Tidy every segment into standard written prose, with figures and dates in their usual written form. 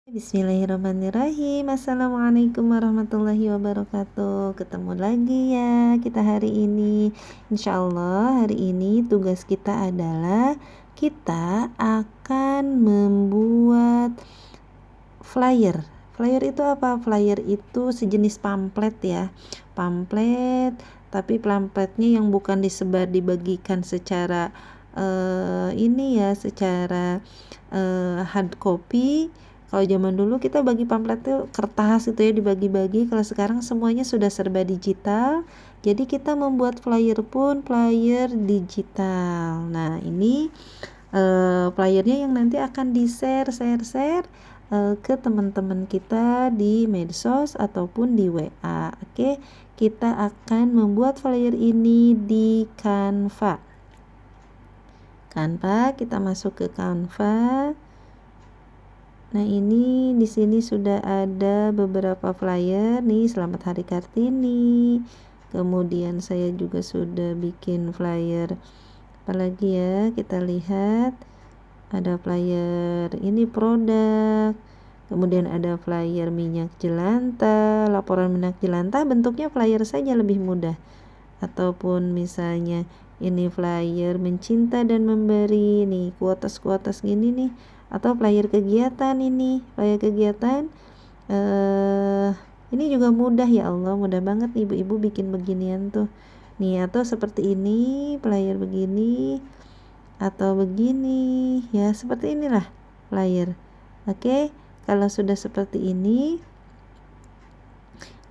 Bismillahirrahmanirrahim. Assalamualaikum warahmatullahi wabarakatuh. Ketemu lagi ya kita hari ini. Insya Allah hari ini tugas kita adalah kita akan membuat flyer. Flyer itu apa? Flyer itu sejenis pamflet ya. Pamflet, tapi pamfletnya yang bukan disebar dibagikan secara secara hard copy. Kalau zaman dulu kita bagi pamflet tuh kertas itu ya, dibagi-bagi. Kalau sekarang semuanya sudah serba digital. Jadi kita membuat flyer pun flyer digital. Nah, ini flyernya yang nanti akan di-share ke teman-teman kita di medsos ataupun di WA. Oke, kita akan membuat flyer ini di Canva. Kita masuk ke Canva. Nah, ini di sini sudah ada beberapa flyer nih, Selamat Hari Kartini. Kemudian saya juga sudah bikin flyer apalagi ya, kita lihat ada flyer ini produk. Kemudian ada flyer minyak jelantah, laporan minyak jelantah, bentuknya flyer saja lebih mudah. Ataupun misalnya ini flyer mencinta dan memberi nih, kuotas gini nih, atau flyer kegiatan ini, flyer kegiatan ini juga mudah ya Allah, mudah banget ibu-ibu bikin beginian tuh nih, atau seperti ini flyer begini atau begini ya, seperti inilah flyer. Oke, kalau sudah seperti ini,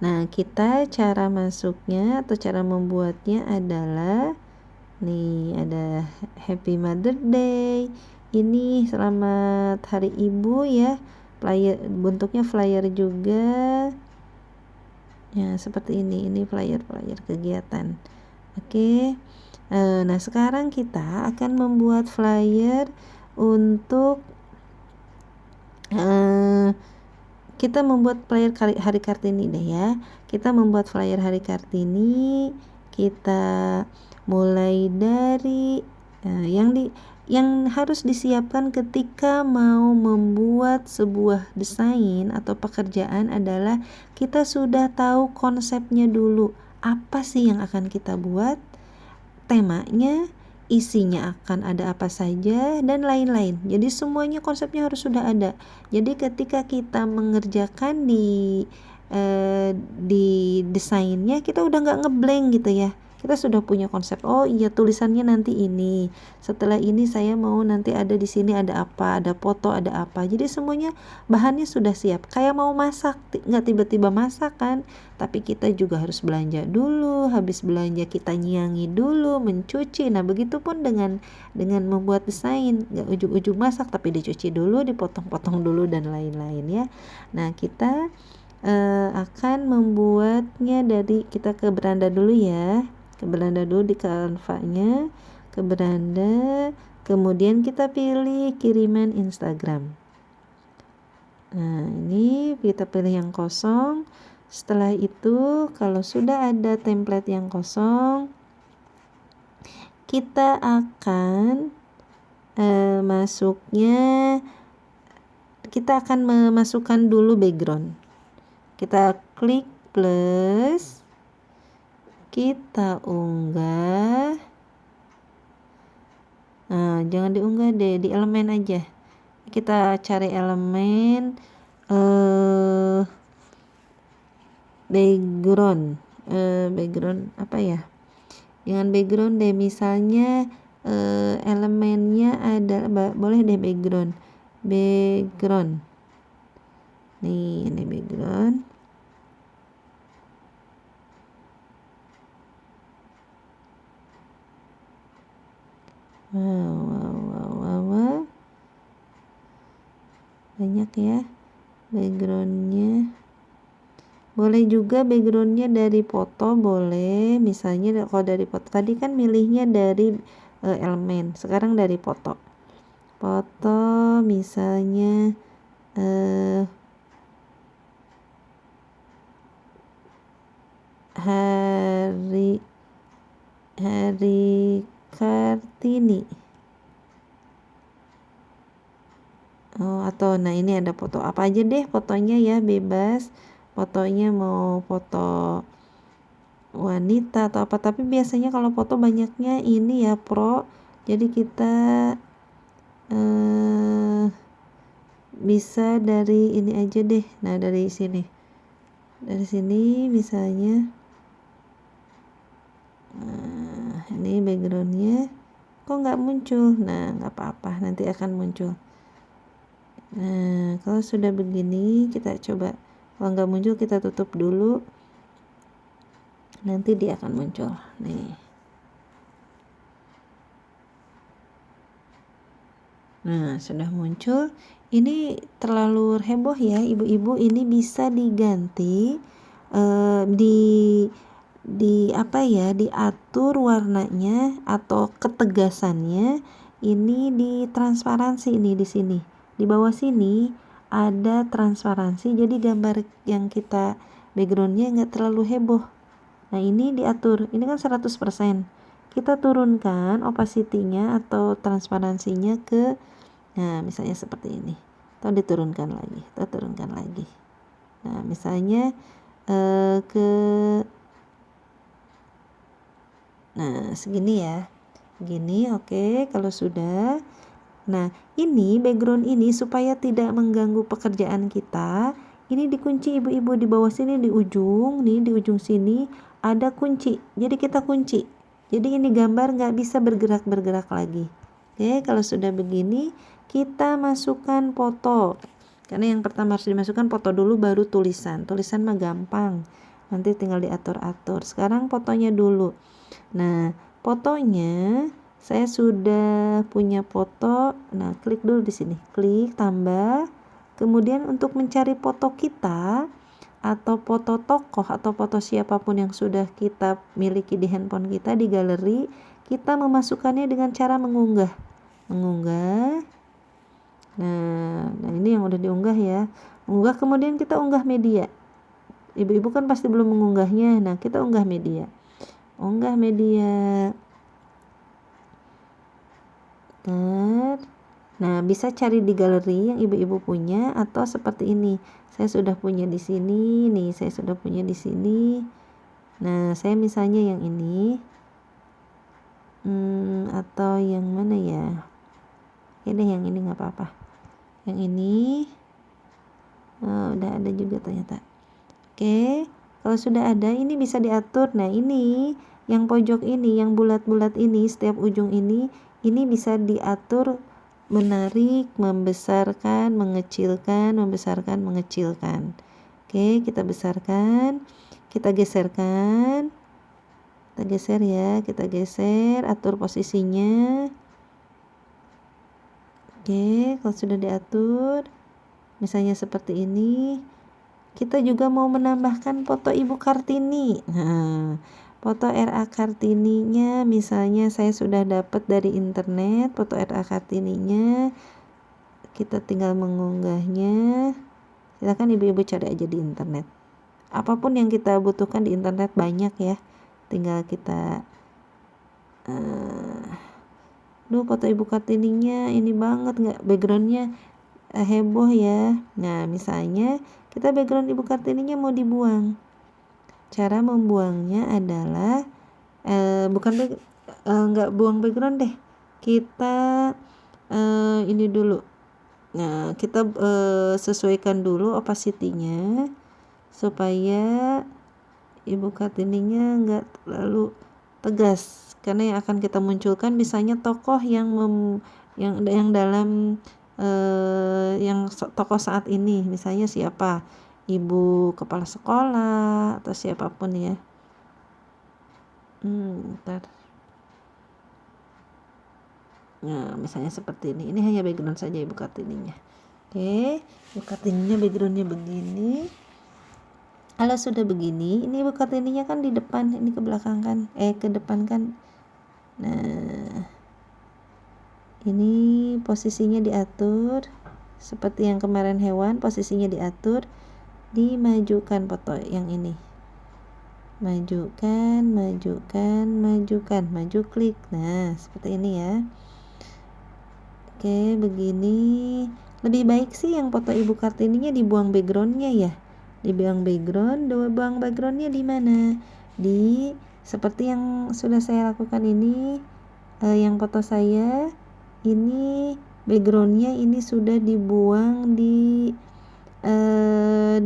nah kita cara masuknya atau cara membuatnya adalah nih, ada Happy Mother Day, ini Selamat Hari Ibu ya, flyer bentuknya flyer juga ya, seperti ini flyer kegiatan. Oke. Nah, sekarang kita akan membuat flyer untuk kita membuat flyer Hari Kartini deh ya. Kita membuat flyer Hari Kartini, kita mulai dari yang harus disiapkan ketika mau membuat sebuah desain atau pekerjaan adalah kita sudah tahu konsepnya dulu. Apa sih yang akan kita buat? Temanya, isinya akan ada apa saja, dan lain-lain. Jadi semuanya konsepnya harus sudah ada. Jadi ketika kita mengerjakan di desainnya, kita udah nggak ngeblank gitu ya. Kita sudah punya konsep. Oh iya, tulisannya nanti ini. Setelah ini saya mau nanti ada di sini ada apa, ada foto, ada apa. Jadi semuanya bahannya sudah siap. Kayak mau masak, nggak tiba-tiba masak kan. Tapi kita juga harus belanja dulu. Habis belanja kita nyiangi dulu, mencuci. Nah, begitupun dengan membuat desain. Nggak ujung-ujung masak, tapi dicuci dulu, dipotong-potong dulu dan lain-lain ya. Nah, kita akan membuatnya dari, kita ke beranda dulu ya. Ke beranda dulu di Canva-nya, ke beranda, kemudian kita pilih kiriman Instagram. Nah, ini kita pilih yang kosong. Setelah itu, kalau sudah ada template yang kosong, kita akan kita akan memasukkan dulu background. Kita klik plus, kita unggah. Nah, jangan diunggah deh, di elemen aja. Kita cari elemen background apa ya? Jangan background deh, misalnya elemennya ada, boleh deh background. Nih, ini background. Wow. Banyak ya backgroundnya. Boleh juga backgroundnya dari foto, boleh. Misalnya kalau dari foto tadi kan milihnya dari elemen, sekarang dari foto misalnya Hari Kartini. atau nah ini ada foto apa aja deh fotonya ya, bebas fotonya, mau foto wanita atau apa, tapi biasanya kalau foto banyaknya ini ya pro, jadi kita bisa dari ini aja deh. Nah dari sini misalnya ini backgroundnya kok nggak muncul. Nah nggak apa-apa, nanti akan muncul. Nah kalau sudah begini kita coba, kalau nggak muncul kita tutup dulu, nanti dia akan muncul nih. Nah sudah muncul. Ini terlalu heboh ya ibu-ibu, ini bisa diganti di apa ya, diatur warnanya atau ketegasannya. Ini di transparansi, ini di sini di bawah sini ada transparansi, jadi gambar yang kita backgroundnya nggak terlalu heboh. Nah ini diatur, ini kan 100%, kita turunkan opacity-nya atau transparansinya ke, nah misalnya seperti ini, atau diturunkan lagi, atau turunkan lagi. Nah misalnya ke, nah segini ya, gini. Oke, kalau sudah, nah ini background ini supaya tidak mengganggu pekerjaan kita, ini dikunci ibu-ibu di bawah sini, di ujung nih, di ujung sini ada kunci, jadi kita kunci, jadi ini gambar nggak bisa bergerak lagi. Oke, kalau sudah begini kita masukkan foto, karena yang pertama harus dimasukkan foto dulu baru tulisan mah gampang, nanti tinggal diatur-atur. Sekarang fotonya dulu. Nah fotonya saya sudah punya foto. Nah klik dulu di sini, klik tambah, kemudian untuk mencari foto kita atau foto tokoh atau foto siapapun yang sudah kita miliki di handphone kita di galeri, kita memasukkannya dengan cara mengunggah. Nah ini yang udah diunggah ya, unggah, kemudian kita unggah media. Ibu-ibu kan pasti belum mengunggahnya, nah kita unggah media. Nah bisa cari di galeri yang ibu-ibu punya, atau seperti ini, saya sudah punya di sini nih, nah saya misalnya yang ini, atau yang mana ya, ini yang ini nggak apa-apa, yang ini udah ada juga ternyata. Oke, kalau sudah ada ini bisa diatur. Nah ini yang pojok ini, yang bulat-bulat ini, setiap ujung ini bisa diatur, menarik, membesarkan, mengecilkan, Oke, kita besarkan, kita geserkan, kita geser ya, atur posisinya. Oke, kalau sudah diatur misalnya seperti ini, kita juga mau menambahkan foto Ibu Kartini. Nah foto RA Kartininya misalnya saya sudah dapat dari internet, foto RA Kartininya, kita tinggal mengunggahnya. Silakan ibu-ibu cari aja di internet, apapun yang kita butuhkan di internet banyak ya, tinggal kita foto Ibu Kartininya ini banget, nggak backgroundnya heboh ya. Nah misalnya kita background Ibu Kartininya mau dibuang, cara membuangnya adalah nggak buang background deh, kita ini dulu. Nah kita sesuaikan dulu opacity-nya supaya Ibu Kartininya nggak terlalu tegas, karena yang akan kita munculkan misalnya tokoh yang dalam yang tokoh saat ini, misalnya siapa, ibu kepala sekolah atau siapapun ya. Bentar. Nah misalnya seperti ini hanya background saja Ibu Kartininya. Oke, Ibu Kartininya backgroundnya begini. Kalau sudah begini, ini Ibu Kartininya kan di depan, ini ke belakang kan, ke depan kan. Nah ini posisinya diatur seperti yang kemarin hewan, posisinya diatur, dimajukan foto yang ini, majukan, maju klik. Nah seperti ini ya. Oke begini. Lebih baik sih yang foto Ibu Kartininya dibuang backgroundnya ya, dibuang backgroundnya di mana, di seperti yang sudah saya lakukan ini. Yang foto saya ini backgroundnya ini sudah dibuang di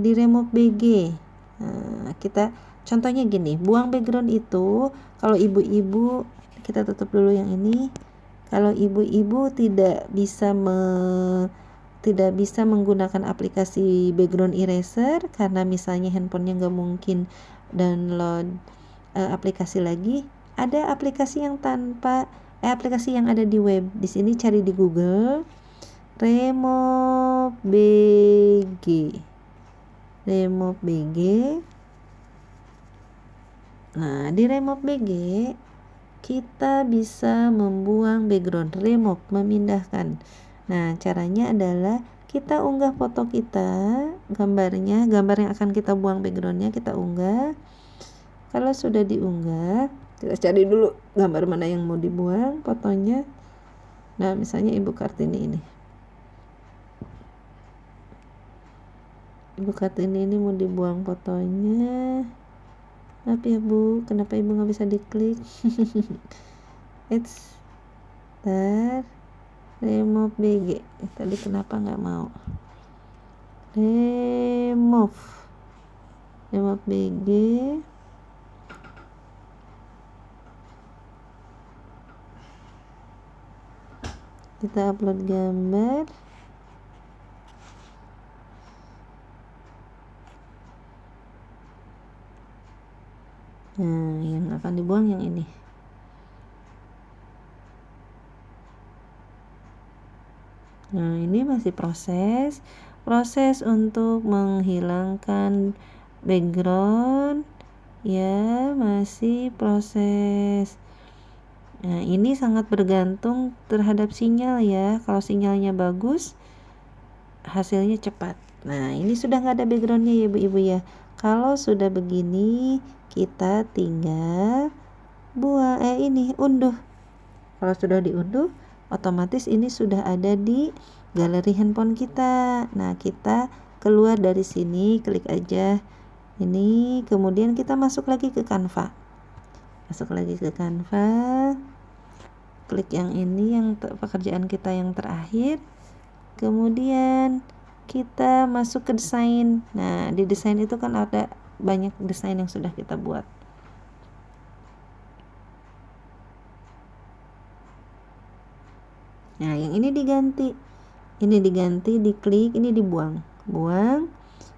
remove BG. Kita contohnya gini, buang background itu kalau ibu-ibu, kita tutup dulu yang ini. Kalau ibu-ibu tidak bisa menggunakan aplikasi background eraser karena misalnya handphonenya nggak mungkin download aplikasi lagi, ada aplikasi yang aplikasi yang ada di web. Di sini cari di Google Remove BG. Nah, di Remove BG kita bisa membuang background, remove, memindahkan. Nah, caranya adalah kita unggah foto kita, gambar yang akan kita buang backgroundnya kita unggah. Kalau sudah diunggah, kita cari dulu gambar mana yang mau dibuang fotonya. Nah, misalnya Ibu Kartini ini. Ibu Kartini ini mau dibuang fotonya. Maaf ya Bu, kenapa Ibu nggak bisa diklik? It's remove BG. Tadi kenapa nggak mau? Remove BG. Kita upload gambar. Nah, yang akan dibuang yang ini. Nah, ini masih proses untuk menghilangkan background ya, masih proses. Nah, ini sangat bergantung terhadap sinyal ya. Kalau sinyalnya bagus, hasilnya cepat. Nah, ini sudah nggak ada backgroundnya ya ibu-ibu ya. Kalau sudah begini, kita tinggal unduh. Kalau sudah diunduh, otomatis ini sudah ada di galeri handphone kita. Nah, kita keluar dari sini, klik aja ini, kemudian kita masuk lagi ke Canva. Klik yang ini, yang pekerjaan kita yang terakhir. Kemudian kita masuk ke desain. Nah, di desain itu kan ada banyak desain yang sudah kita buat. Nah, yang ini diganti, diklik, ini dibuang.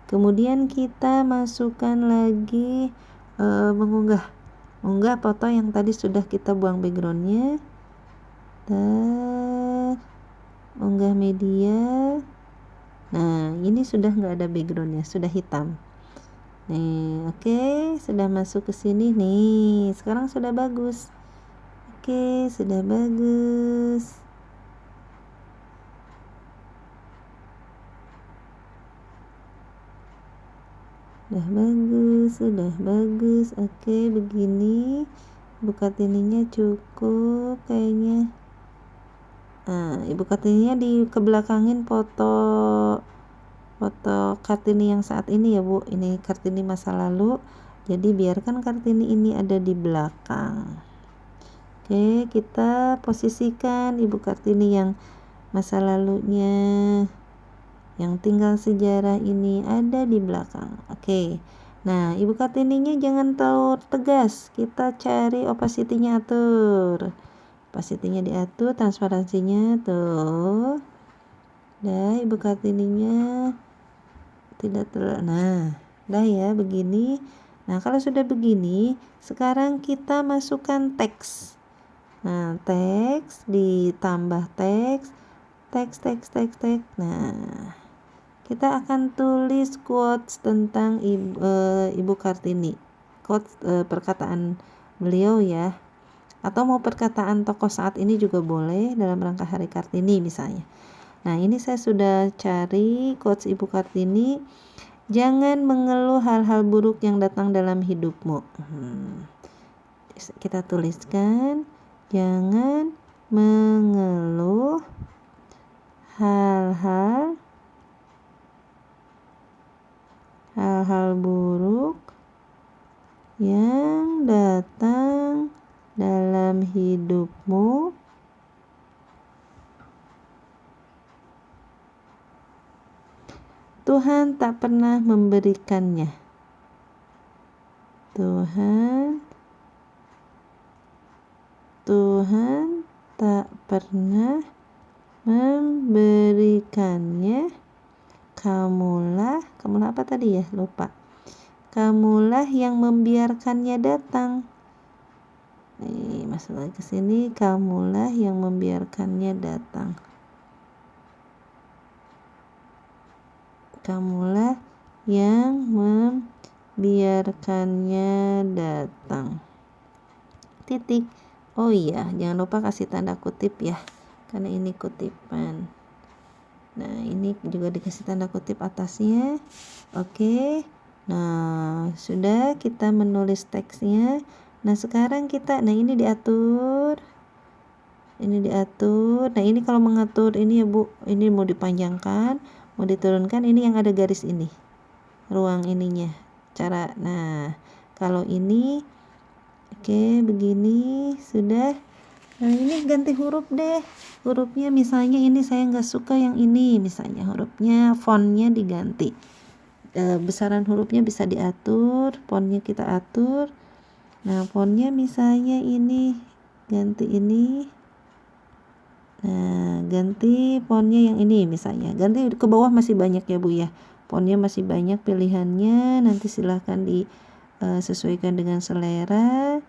Kemudian kita masukkan lagi mengunggah foto yang tadi sudah kita buang backgroundnya. Unggah media. Nah, ini sudah nggak ada backgroundnya, sudah hitam. Nih, oke, sudah masuk ke sini nih. Sekarang sudah bagus. Oke, sudah bagus. Sudah bagus. Oke, begini. Ibu Kartininya cukup kayaknya. Nah, Ibu Kartininya kebelakangin foto Kartini yang saat ini ya Bu. Ini Kartini masa lalu. Jadi biarkan Kartini ini ada di belakang. Oke, kita posisikan Ibu Kartini yang masa lalunya, yang tinggal sejarah ini ada di belakang. Oke. Nah, Ibu Kartininya jangan terlalu tegas. Kita cari opacity-nya atur. Opacity-nya diatur, transparansinya tuh. Dah, Ibu Kartininya tidak terlalu. Nah, dah ya begini. Nah, kalau sudah begini, sekarang kita masukkan teks. Nah, teks ditambah teks. Nah, kita akan tulis quotes tentang Ibu Kartini. Quotes perkataan beliau ya. Atau mau perkataan tokoh saat ini juga boleh dalam rangka Hari Kartini misalnya. Nah, ini saya sudah cari quotes Ibu Kartini. Jangan mengeluh hal-hal buruk yang datang dalam hidupmu. Kita tuliskan, jangan mengeluh hal-hal buruk yang datang dalam hidupmu Tuhan tak pernah memberikannya. Tuhan tak pernah memberikannya. Kamulah apa tadi ya? Lupa. Kamulah yang membiarkannya datang. Masuk lagi ke sini. Kamulah yang membiarkannya datang. Kamulah yang membiarkannya datang. Titik. Oh iya, jangan lupa kasih tanda kutip ya, karena ini kutipan. Nah, ini juga dikasih tanda kutip atasnya. Oke. Nah, sudah kita menulis teksnya. Nah, sekarang ini diatur. Nah, ini kalau mengatur ini ya Bu, ini mau dipanjangkan, mau diturunkan, ini yang ada garis ini. Ruang ininya. Nah, kalau ini oke, begini sudah. Nah, ini ganti huruf deh. Hurufnya misalnya ini saya nggak suka yang ini, misalnya hurufnya, fontnya diganti. Besaran hurufnya bisa diatur, fontnya kita atur. Nah, fontnya misalnya ini, ganti ini. Nah, ganti fontnya yang ini misalnya. Ganti ke bawah masih banyak ya Bu ya. Fontnya masih banyak pilihannya. Nanti silahkan disesuaikan dengan selera.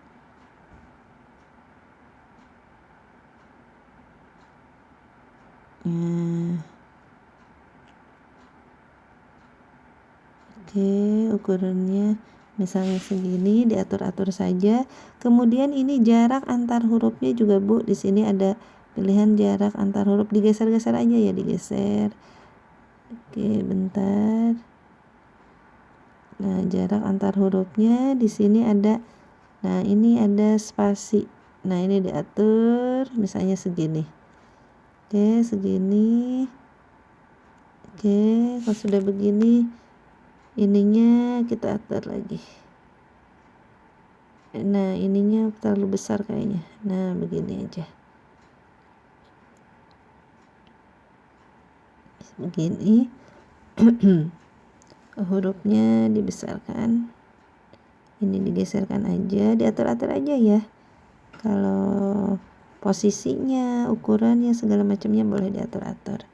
Oke, ukurannya misalnya segini, diatur-atur saja. Kemudian ini jarak antar hurufnya juga Bu, di sini ada pilihan jarak antar huruf, digeser-geser aja ya, digeser. Oke, bentar. Nah, jarak antar hurufnya di sini ada. Nah, ini ada spasi. Nah, ini diatur misalnya segini. Oke, segini. Oke, kalau sudah begini, ininya kita atur lagi. Nah, ininya terlalu besar kayaknya. Nah, begini aja. Begini. Hurufnya dibesarkan. Ini digeserkan aja, diatur-atur aja ya. Kalau posisinya, ukurannya, segala macamnya boleh diatur-atur.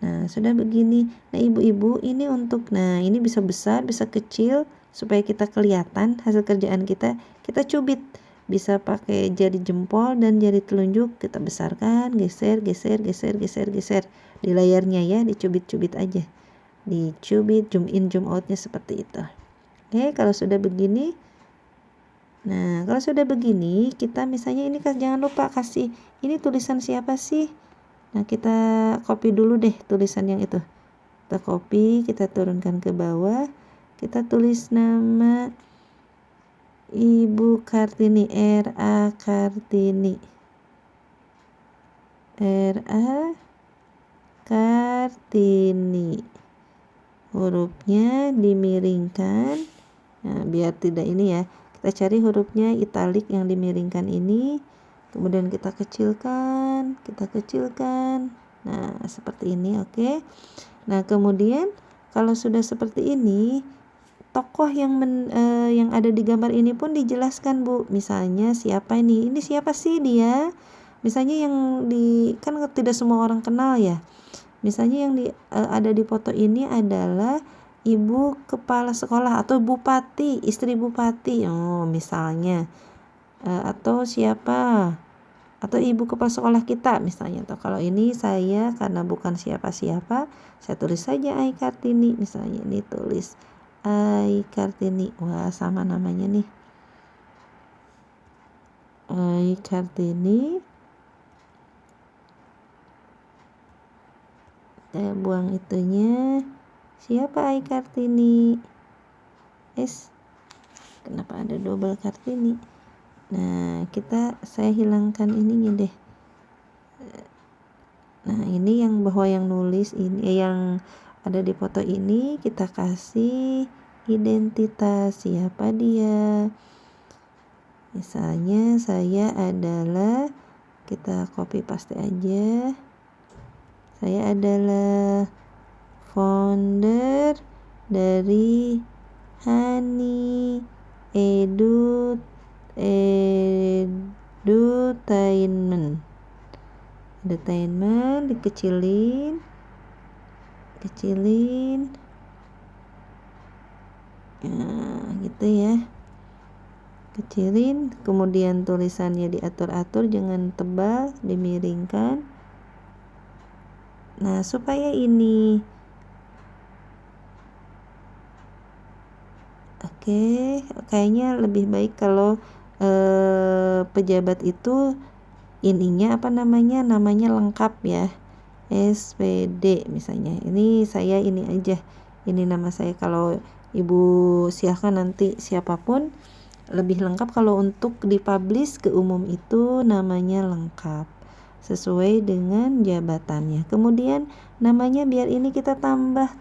Nah, sudah begini. Nah, ibu-ibu ini ini bisa besar, bisa kecil, supaya kita kelihatan hasil kerjaan kita cubit. Bisa pakai jari jempol dan jari telunjuk, kita besarkan, geser di layarnya ya, dicubit-cubit aja. Dicubit, zoom in, zoom outnya seperti itu. Oke, kalau sudah begini. Nah, kalau sudah begini, kita misalnya ini jangan lupa kasih, ini tulisan siapa sih? Nah, kita copy dulu deh tulisan yang itu. Kita copy, kita turunkan ke bawah. Kita tulis nama Ibu Kartini, R.A. Kartini. R.A. Kartini. Hurufnya dimiringkan. Nah, biar tidak ini ya. Kita cari hurufnya italik yang dimiringkan ini. Kemudian kita kecilkan. Nah, seperti ini, oke. Nah, kemudian kalau sudah seperti ini, tokoh yang ada di gambar ini pun dijelaskan Bu. Misalnya siapa ini? Ini siapa sih dia? Misalnya yang kan tidak semua orang kenal ya. Misalnya yang ada di foto ini adalah ibu kepala sekolah atau bupati, istri bupati. Oh, misalnya. Atau siapa? Atau ibu kepala sekolah kita misalnya. Atau kalau ini saya karena bukan siapa-siapa, saya tulis saja Ai Kartini misalnya. Ini tulis Ai Kartini. Wah, sama namanya nih. Ai Kartini. Saya buang itunya. Siapa Ai Kartini? Kenapa ada double Kartini? Nah, saya hilangkan ininya deh. Nah, ini yang bahwa yang nulis ini yang ada di foto ini kita kasih identitas siapa dia. Misalnya saya adalah, kita copy paste aja. Saya adalah founder dari Hani Edutainment. Edutainment dikecilin, nah, gitu ya, kecilin, kemudian tulisannya diatur-atur, jangan tebal, dimiringkan. Nah, supaya ini kayaknya lebih baik kalau pejabat itu ininya namanya lengkap ya, SPD misalnya. Ini saya ini aja, ini nama saya. Kalau ibu silahkan nanti siapapun lebih lengkap. Kalau untuk dipublish ke umum itu namanya lengkap sesuai dengan jabatannya. Kemudian namanya biar ini kita tambah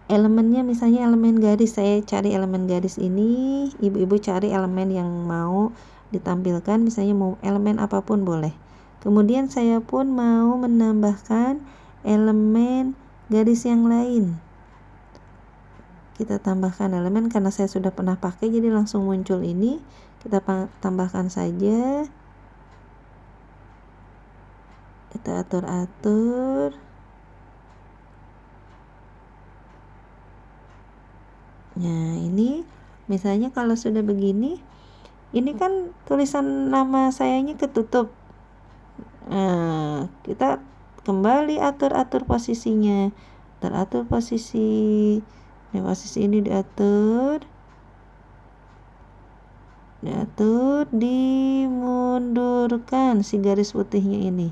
elemennya, misalnya elemen garis. Saya cari elemen garis ini, ibu-ibu cari elemen yang mau ditampilkan, misalnya mau elemen apapun boleh. Kemudian saya pun mau menambahkan elemen garis yang lain. Kita tambahkan elemen, karena saya sudah pernah pakai jadi langsung muncul ini. Kita tambahkan saja, kita atur-atur. Nah, ini misalnya kalau sudah begini, ini kan tulisan nama sayanya ketutup. Nah, kita kembali atur posisinya. Teratur posisi. Nah, posisi ini diatur, dimundurkan si garis putihnya ini.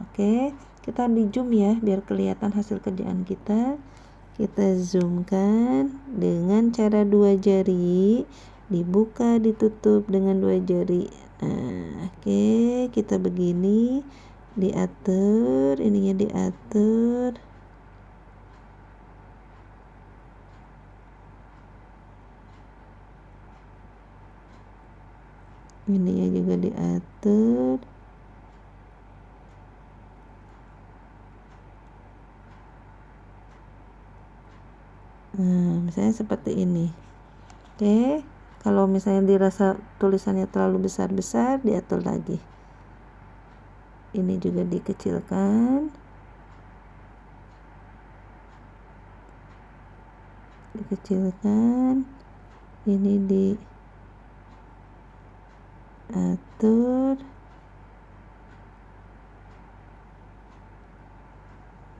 Oke. Kita di zoom ya biar kelihatan hasil kerjaan kita. Kita zoomkan dengan cara 2 jari, dibuka ditutup dengan 2 jari. Nah, oke, kita begini, diatur, ininya diatur. Ininya juga diatur. Nah, misalnya seperti ini. Oke, kalau misalnya dirasa tulisannya terlalu besar-besar, diatur lagi. Ini juga dikecilkan. Ini diatur.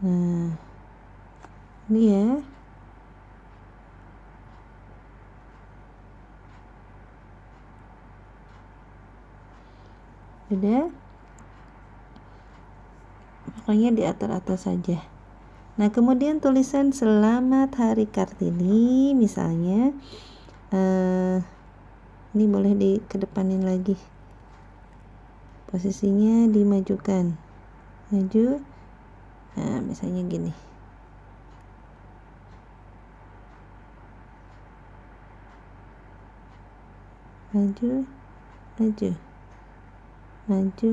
Nah, ini ya. Udah, pokoknya diatur-atur saja. Nah, kemudian tulisan Selamat Hari Kartini misalnya, ini boleh dikedepanin lagi, posisinya dimajukan, maju. Nah, misalnya gini, maju. Oke,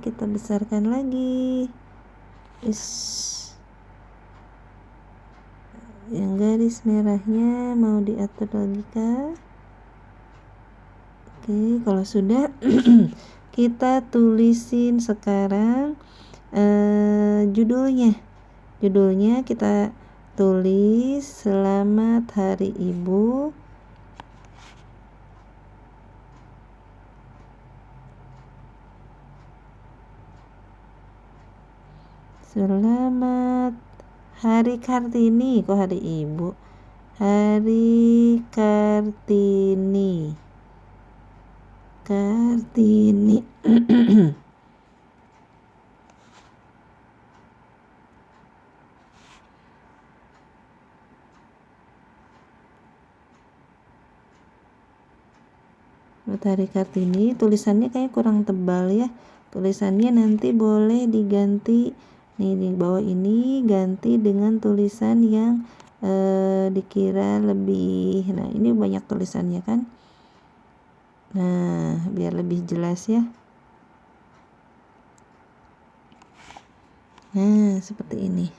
kita besarkan lagi. Yang garis merahnya mau diatur lagi kah? Oke, kalau sudah kita tulisin sekarang judulnya kita tulis Selamat Hari Ibu. Selamat Hari Kartini, kok Hari Ibu? Hari Kartini. Lestari Kartini, tulisannya kayak kurang tebal ya. Tulisannya nanti boleh diganti nih di bawah ini, ganti dengan tulisan yang dikira lebih. Nah, ini banyak tulisannya kan. Nah, biar lebih jelas ya. Nah, seperti ini.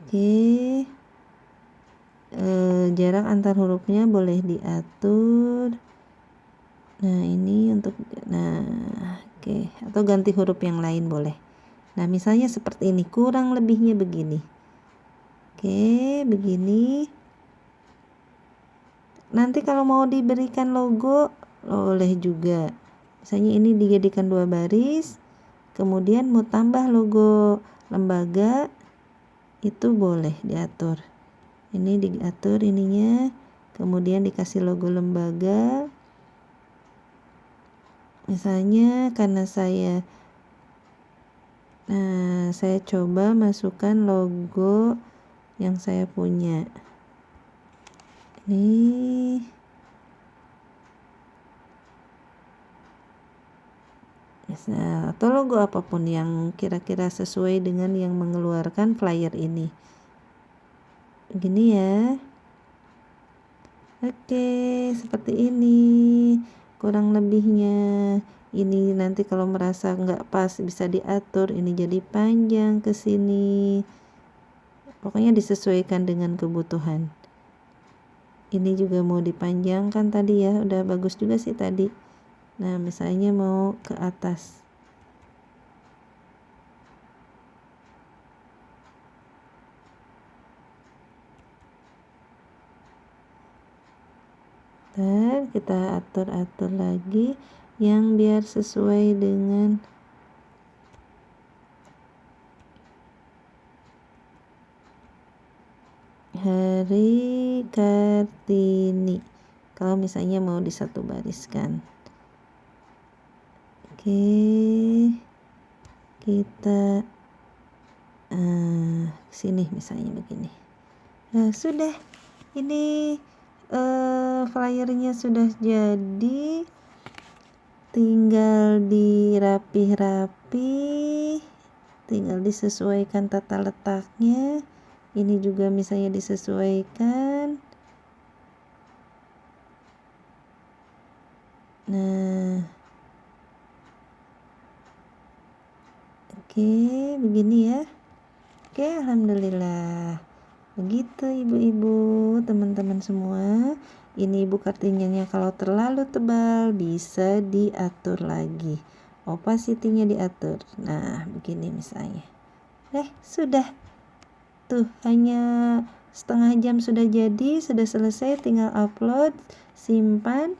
Oke. Jarak antar hurufnya boleh diatur. Nah, ini untuk oke, atau ganti huruf yang lain boleh. Nah, misalnya seperti ini, kurang lebihnya begini. Oke, begini. Nanti kalau mau diberikan logo boleh juga. Misalnya ini dijadikan 2 baris, kemudian mau tambah logo lembaga, itu boleh diatur. Ini diatur ininya, kemudian dikasih logo lembaga. Misalnya karena saya coba masukkan logo yang saya punya. Ini misal, atau logo apapun yang kira-kira sesuai dengan yang mengeluarkan flyer ini. Begini ya. Oke, seperti ini kurang lebihnya. Ini nanti kalau merasa nggak pas bisa diatur, ini jadi panjang ke sini. Pokoknya disesuaikan dengan kebutuhan. Ini juga mau dipanjangkan tadi ya, udah bagus juga sih tadi. Nah, misalnya mau ke atas. Dan kita atur-atur lagi yang biar sesuai dengan Hari Kartini. Kalau misalnya mau di satu bariskan. Oke, kita sini misalnya begini. Nah, sudah. Ini flyernya sudah jadi, tinggal dirapih-rapih, tinggal disesuaikan tata letaknya. Ini juga misalnya disesuaikan. Nah, oke, begini ya. Oke, alhamdulillah. Begitu ibu-ibu, teman-teman semua. Ini ibu kartininya kalau terlalu tebal bisa diatur lagi. Opacity-nya diatur. Nah, begini misalnya. Sudah. Tuh, hanya setengah jam sudah jadi, sudah selesai, tinggal upload, simpan.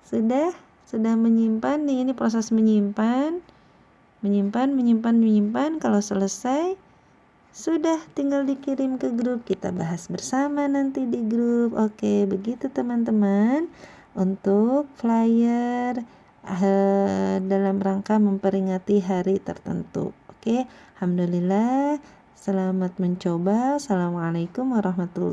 Sudah menyimpan nih, ini proses menyimpan. Menyimpan. Kalau selesai, sudah tinggal dikirim ke grup, kita bahas bersama nanti di grup. Oke, begitu teman-teman untuk flyer dalam rangka memperingati hari tertentu. Oke, alhamdulillah, selamat mencoba. Assalamualaikum warahmatullahi wabarakatuh.